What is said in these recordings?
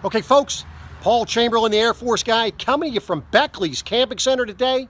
Okay, folks, Paul Chamberlain, the Air Force guy, coming to you from Beckley's Camping Center today.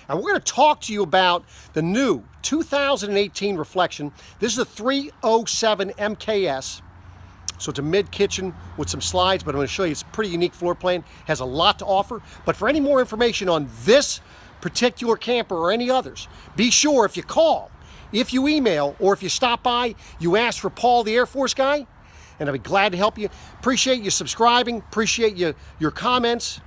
And we're going to talk to you about the new 2018 Reflection. This is a 307 MKS. So it's a mid-kitchen with some slides, but I'm going to show you it's a pretty unique floor plan. Has a lot to offer. But for any more information on this particular camper or any others, be sure if you call, if you email, or if you stop by, you ask for Paul, the Air Force guy, and I'll be glad to help you. Appreciate you subscribing. Appreciate your comments.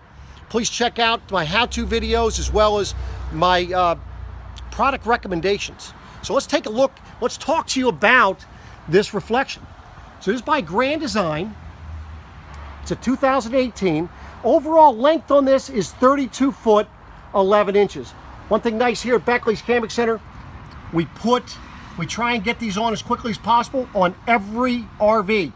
Please check out my how-to videos as well as my product recommendations. So let's take a look. Let's talk to you about this Reflection. So this is by Grand Design. It's a 2018. Overall length on this is 32 foot, 11 inches. One thing nice here at Beckley's Camping Center, we try and get these on as quickly as possible on every RV.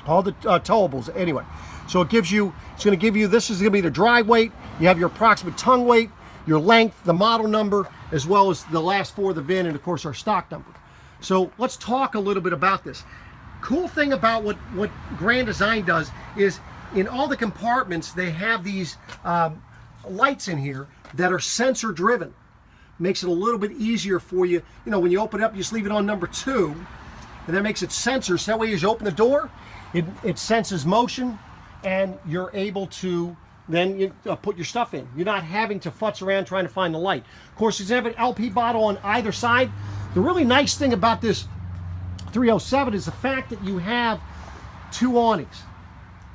All the towables anyway. So it's going to give you, this is going to be the dry weight. You have your approximate tongue weight, your length, the model number, as well as the last four of the VIN, and of course our stock number. So let's talk a little bit about this. Cool thing about what Grand Design does is in all the compartments, they have these lights in here that are sensor driven. Makes it a little bit easier for you. You know, when you open it up, you just leave it on number 2, and that makes it sensor. So that way as you open the door, it senses motion, and you're able to then put your stuff in. You're not having to futz around trying to find the light. Of course, you have an LP bottle on either side. The really nice thing about this 307 is the fact that you have 2 awnings.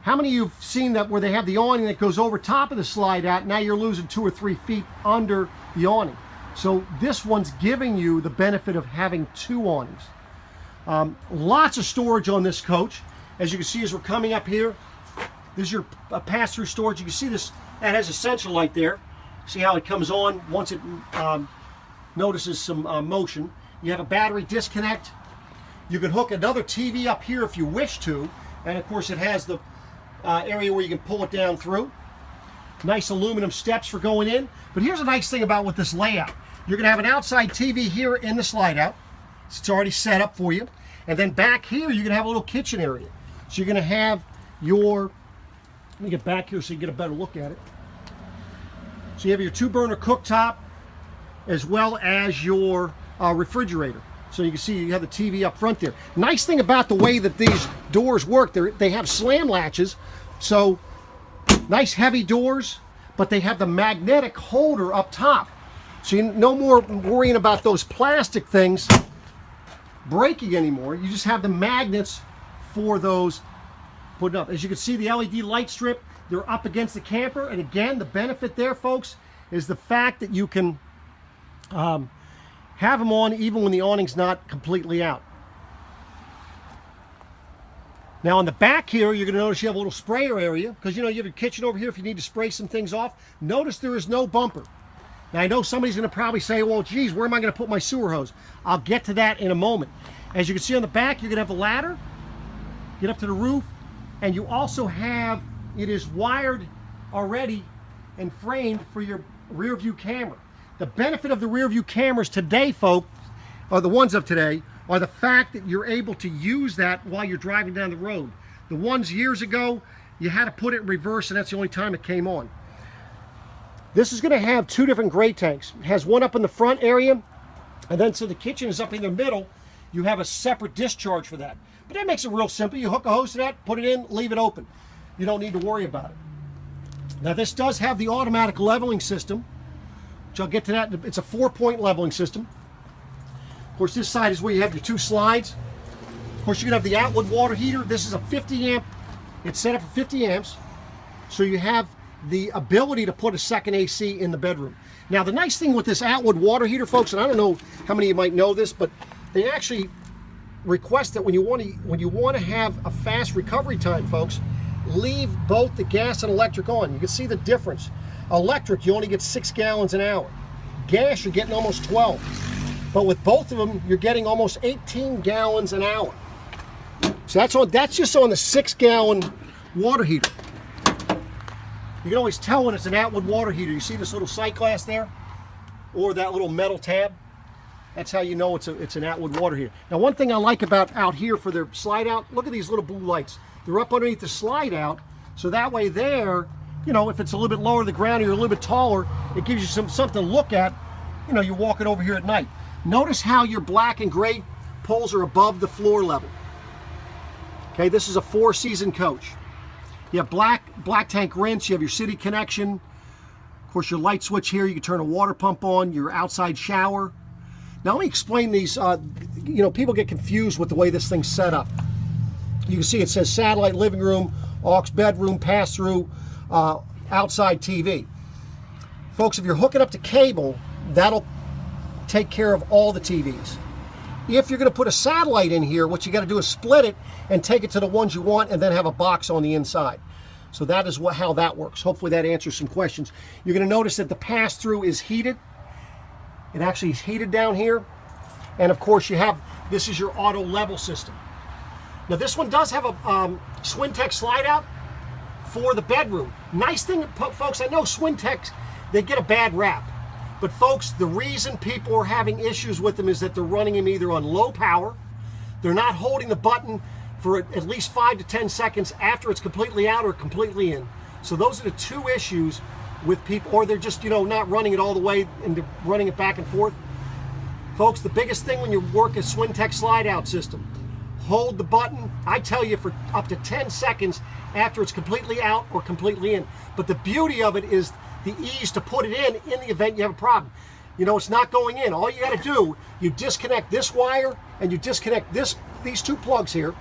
How many of you have seen that where they have the awning that goes over top of the slide out? Now you're losing 2 or 3 feet under the awning. So this one's giving you the benefit of having 2 awnings. Lots of storage on this coach. As you can see as we're coming up here, this is your pass-through storage. You can see this, that has a sensor light there. See how it comes on once it notices some motion. You have a battery disconnect. You can hook another TV up here if you wish to. And of course it has the area where you can pull it down through. Nice aluminum steps for going in. But here's a nice thing about with this layout. You're going to have an outside TV here in the slide out. It's already set up for you. And then back here, you're going to have a little kitchen area. So you're going to have your, let me get back here so you get a better look at it. So you have your 2-burner cooktop as well as your refrigerator. So you can see you have the TV up front there. Nice thing about the way that these doors work, they have slam latches. So nice heavy doors, but they have the magnetic holder up top. So you no more worrying about those plastic things breaking anymore. You just have the magnets for those put up. As you can see, the LED light strip, they're up against the camper. And again, the benefit there, folks, is the fact that you can have them on even when the awning's not completely out. Now on the back here, you're going to notice you have a little sprayer area because you know you have your kitchen over here if you need to spray some things off. Notice there is no bumper. Now I know somebody's going to probably say, well, geez, where am I going to put my sewer hose? I'll get to that in a moment. As you can see on the back, you're going to have a ladder, get up to the roof, and you also have, it is wired already and framed for your rear view camera. The benefit of the rear view cameras today, folks, or the ones of today, are the fact that you're able to use that while you're driving down the road. The ones years ago, you had to put it in reverse, and that's the only time it came on. This is going to have 2 different gray tanks. It has one up in the front area, and then so the kitchen is up in the middle. You have a separate discharge for that. But that makes it real simple. You hook a hose to that, put it in, leave it open. You don't need to worry about it. Now this does have the automatic leveling system, which I'll get to that. It's a 4-point leveling system. Of course, this side is where you have your 2 slides. Of course, you're going to have the outlet water heater. This is a 50 amp. It's set up for 50 amps. So you have the ability to put a second AC in the bedroom. Now, the nice thing with this outlet water heater, folks, and I don't know how many of you might know this, but they actually request that when you want to have a fast recovery time, folks, leave both the gas and electric on. You can see the difference. Electric, you only get 6 gallons an hour. Gas, you're getting almost 12. But with both of them, you're getting almost 18 gallons an hour. So that's just on the 6-gallon water heater. You can always tell when it's an outward water heater. You see this little sight glass there? Or that little metal tab? That's how you know it's an outward water heater. Now, one thing I like about out here for their slide out, look at these little blue lights. They're up underneath the slide out, So that way there, you know, if it's a little bit lower to the ground or you're a little bit taller, it gives you something to look at. You know, you're walking over here at night. Notice how your black and gray poles are above the floor level. Okay, this is a 4-season coach. You have black tank rinse, you have your city connection. Of course, your light switch here, you can turn a water pump on, your outside shower. Now let me explain these. You know, people get confused with the way this thing's set up. You can see it says satellite living room, aux bedroom, pass-through, outside TV. Folks, if you're hooking up to cable, that'll take care of all the TVs. If you're going to put a satellite in here, what you got to do is split it and take it to the ones you want and then have a box on the inside. So that is how that works. Hopefully that answers some questions. You're going to notice that the pass-through is heated. It actually is heated down here. And of course this is your auto level system. Now this one does have a Swintex slide out for the bedroom. Nice thing, folks, I know Swintex, they get a bad rap. But folks, the reason people are having issues with them is that they're running them either on low power, they're not holding the button for at least 5 to 10 seconds after it's completely out or completely in. So those are the two issues with people, or they're just, you know, not running it all the way and they're running it back and forth. Folks, the biggest thing when you work a Swintex slide out system, hold the button, I tell you, for up to 10 seconds after it's completely out or completely in. But the beauty of it is the ease to put it in the event you have a problem. You know, it's not going in. All you got to do, you disconnect this wire and you disconnect these two plugs here,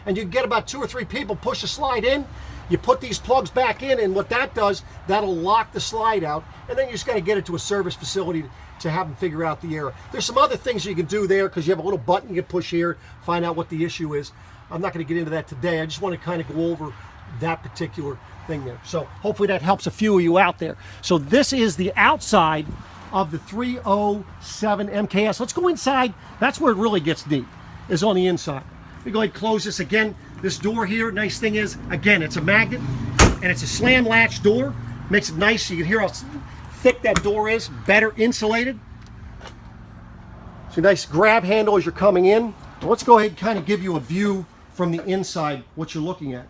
and you get about 2 or 3 people, push the slide in, you put these plugs back in, and what that does, that'll lock the slide out, and then you just got to get it to a service facility to have them figure out the error. There's some other things you can do there because you have a little button you can push here, find out what the issue is. I'm not going to get into that today. I just want to kind of go over that particular thing there. So hopefully that helps a few of you out there. So this is the outside of the 307 MKS. Let's go inside. That's where it really gets neat, is on the inside. Let me go ahead and close this again. This door here, nice thing is, again, it's a magnet and it's a slam latch door. Makes it nice. You can hear how thick that door is, better insulated. So nice grab handle as you're coming in. Well, let's go ahead and kind of give you a view from the inside, what you're looking at.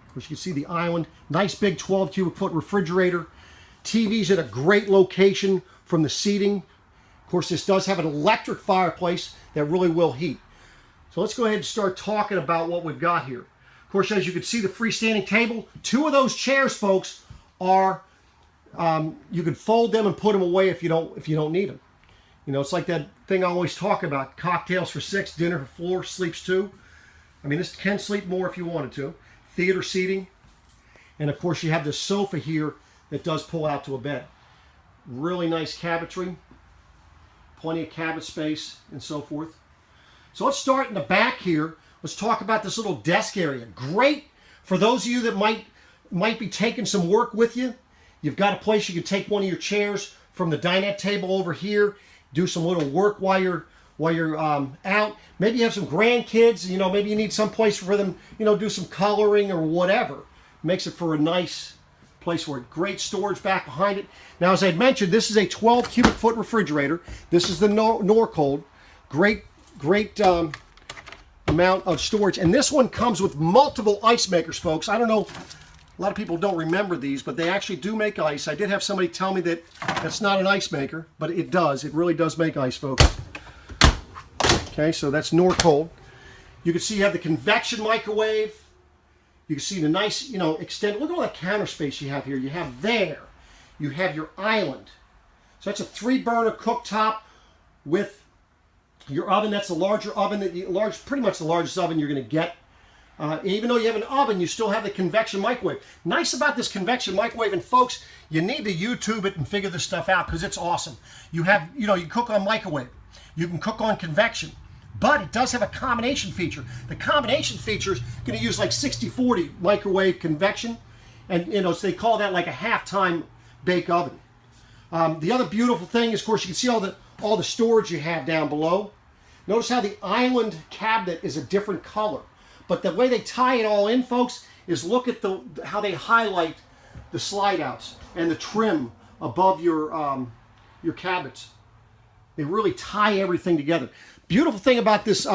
Of course, you can see the island. Nice big 12 cubic foot refrigerator. TV's at a great location from the seating. Of course, this does have an electric fireplace that really will heat. So let's go ahead and start talking about what we've got here. Of course, as you can see, the freestanding table. 2 of those chairs, folks, are you can fold them and put them away if you don't need them. You know, it's like that thing I always talk about: cocktails for 6, dinner for 4, sleeps 2. I mean, this can sleep more if you wanted to. Theater seating, and of course, you have this sofa here that does pull out to a bed. Really nice cabinetry. Plenty of cabinet space and so forth. So let's start in the back here. Let's talk about this little desk area. Great for those of you that might be taking some work with you. You've got a place you can take one of your chairs from the dinette table over here, do some little work while you're out. Maybe you have some grandkids, you know, maybe you need some place for them, you know, do some coloring or whatever. Makes it for a nice place for it. Great storage back behind it. Now, as I mentioned, this is a 12 cubic foot refrigerator. This is the Norcold. Great amount of storage. And this one comes with multiple ice makers, folks. I don't know, a lot of people don't remember these, but they actually do make ice. I did have somebody tell me that that's not an ice maker, but it does. It really does make ice, folks. Okay, so that's Norcold. You can see you have the convection microwave. You can see the nice, you know, extend. Look at all that counter space you have here. You have there. You have your island. So that's a 3-burner cooktop with your oven. That's a larger oven pretty much the largest oven you're going to get. Even though you have an oven, you still have the convection microwave. Nice about this convection microwave, and folks, you need to YouTube it and figure this stuff out because it's awesome. You have, you know, you cook on microwave. You can cook on convection. But it does have a combination feature. The combination feature is going to use like 60-40 microwave convection. And, you know, so they call that like a half-time bake oven. The other beautiful thing is, of course, you can see all the storage you have down below. Notice how the island cabinet is a different color. But the way they tie it all in, folks, is look at how they highlight the slide outs and the trim above your cabinets. They really tie everything together. Beautiful thing about this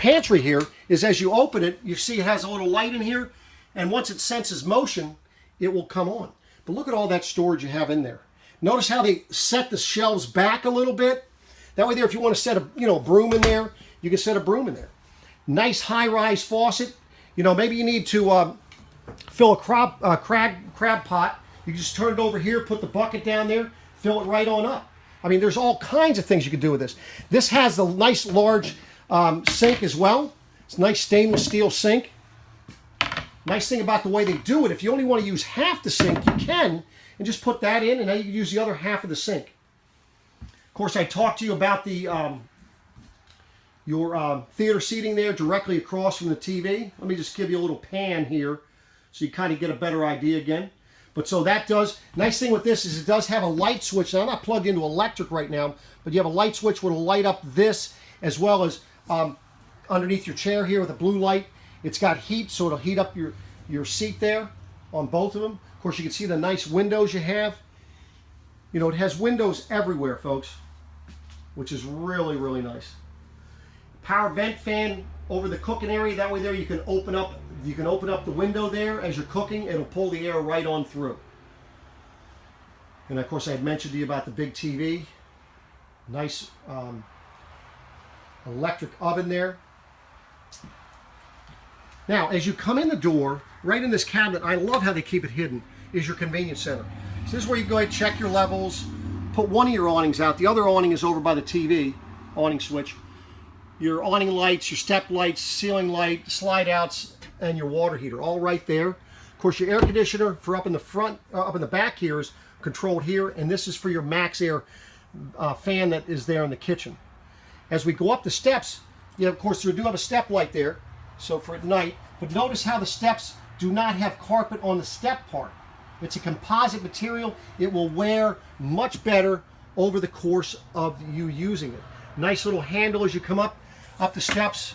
pantry here is as you open it, you see it has a little light in here, and once it senses motion, it will come on. But look at all that storage you have in there. Notice how they set the shelves back a little bit. That way there, if you want to set a broom in there, you can set a broom in there. Nice high-rise faucet. Maybe you need to fill a crab pot. You can just turn it over here, put the bucket down there, fill it right on up. I mean, there's all kinds of things you can do with this. This has the nice large sink as well. It's a nice stainless steel sink. Nice thing about the way they do it, if you only want to use half the sink, you can, and just put that in, and now you can use the other half of the sink. Of course, I talked to you about the your theater seating there directly across from the TV. Let me just give you a little pan here so you kind of get a better idea again. But so that does, nice thing with this is it does have a light switch. Now, I'm not plugged into electric right now, but you have a light switch which will light up this as well as underneath your chair here with a blue light. It's got heat, so it'll heat up your seat there on both of them. Of course, you can see the nice windows you have. It has windows everywhere, folks, which is really, really nice. Power vent fan over the cooking area. That way there you can open up the window there as you're cooking. It'll pull the air right on through. And of course, I had mentioned to you about the big TV. Nice electric oven there. Now, as you come in the door, right in this cabinet, I love how they keep it hidden, is your convenience center. So this is where you go ahead and check your levels, put one of your awnings out. The other awning is over by the TV awning switch. Your awning lights, your step lights, ceiling light, slide outs, and your water heater, all right there. Of course, your air conditioner for up in the front, up in the back here is controlled here, and this is for your max air fan that is there in the kitchen. As we go up the steps, of course, you do have a step light there, so for at night, but notice how the steps do not have carpet on the step part. It's a composite material. It will wear much better over the course of you using it. Nice little handle as you come up the steps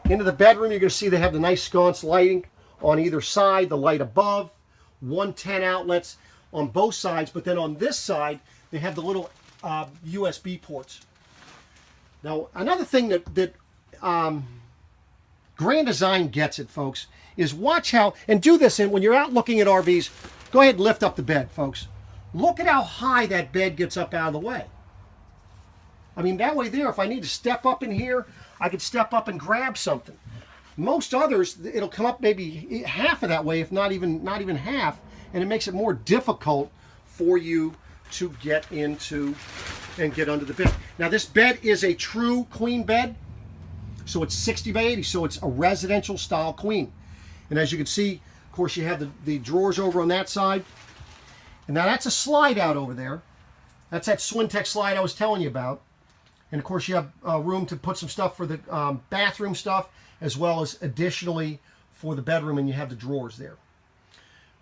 into the bedroom. You're going to see they have the nice sconce lighting on either side, the light above, 110 outlets on both sides, but then on this side they have the little USB ports. Now, another thing that Grand Design gets it, folks, is watch how, and do this, and when you're out looking at RVs, go ahead and lift up the bed, folks. Look at how high that bed gets up out of the way. I mean, that way there, if I need to step up in here, I could step up and grab something. Most others, it'll come up maybe half of that way, if not even half, and it makes it more difficult for you to get into and get under the bed. Now, this bed is a true queen bed, so it's 60 by 80, so it's a residential style queen. And as you can see, of course, you have the drawers over on that side. And now that's a slide out over there. That's that Swintex slide I was telling you about. And of course, you have room to put some stuff for the bathroom stuff, as well as additionally for the bedroom, and you have the drawers there.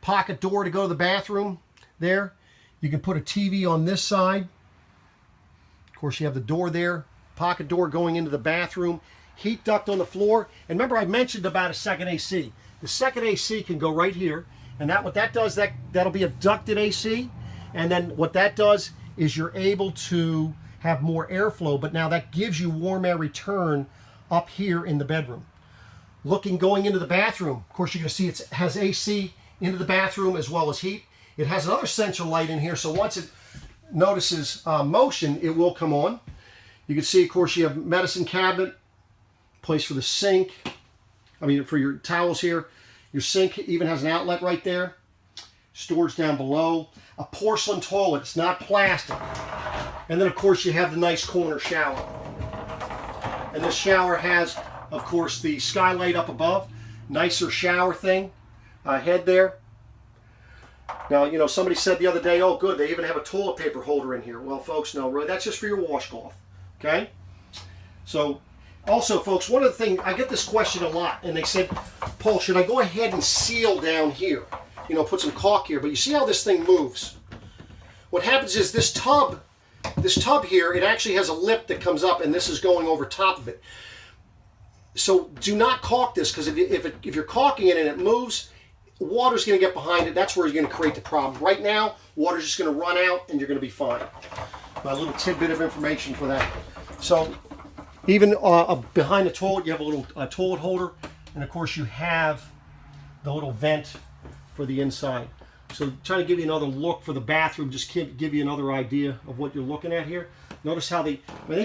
Pocket door to go to the bathroom there. You can put a TV on this side. Of course, you have the door there. Pocket door going into the bathroom. Heat duct on the floor. And remember, I mentioned about a second AC. The second AC can go right here. And what that does, that'll be a ducted AC. And then what that does is you're able to have more airflow, but now that gives you warm air return up here in the bedroom. Going into the bathroom, of course, you're going to see it has AC into the bathroom as well as heat. It has another central light in here, so once it notices motion, it will come on. You can see, of course, you have medicine cabinet, place for the sink, for your towels here. Your sink even has an outlet right there. Storage down below. A porcelain toilet, it's not plastic. And then, of course, you have the nice corner shower. And this shower has, of course, the skylight up above. Nicer shower thing. Head there. Now, somebody said the other day, oh, good, they even have a toilet paper holder in here. Well, folks, no, really, that's just for your washcloth. Okay? So, also, folks, one of the things, I get this question a lot, and they said, Paul, should I go ahead and seal down here? Put some caulk here, but you see how this thing moves? What happens is this tub here, it actually has a lip that comes up, and this is going over top of it. So do not caulk this, because if you're caulking it and it moves, water's going to get behind it. That's where you're going to create the problem. Right now, water's just going to run out, and you're going to be fine. My little tidbit of information for that. So Even behind the toilet, you have a little toilet holder. And of course you have the little vent for the inside. So trying to give you another look for the bathroom, just give you another idea of what you're looking at here. Notice how they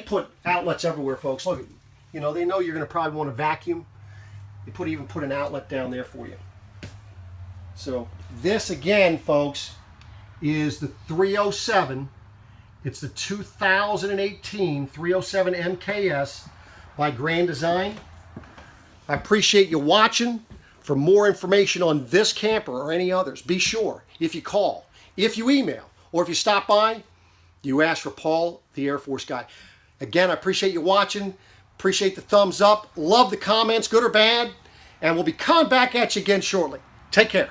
put outlets everywhere, folks. Look, you know, they know you're going to probably want to vacuum. They even put an outlet down there for you. So this again, folks, is the 307. It's the 2018 307 MKS by Grand Design. I appreciate you watching. For more information on this camper or any others, be sure, if you call, if you email, or if you stop by, you ask for Paul, the Air Force guy. Again, I appreciate you watching. Appreciate the thumbs up. Love the comments, good or bad. And we'll be coming back at you again shortly. Take care.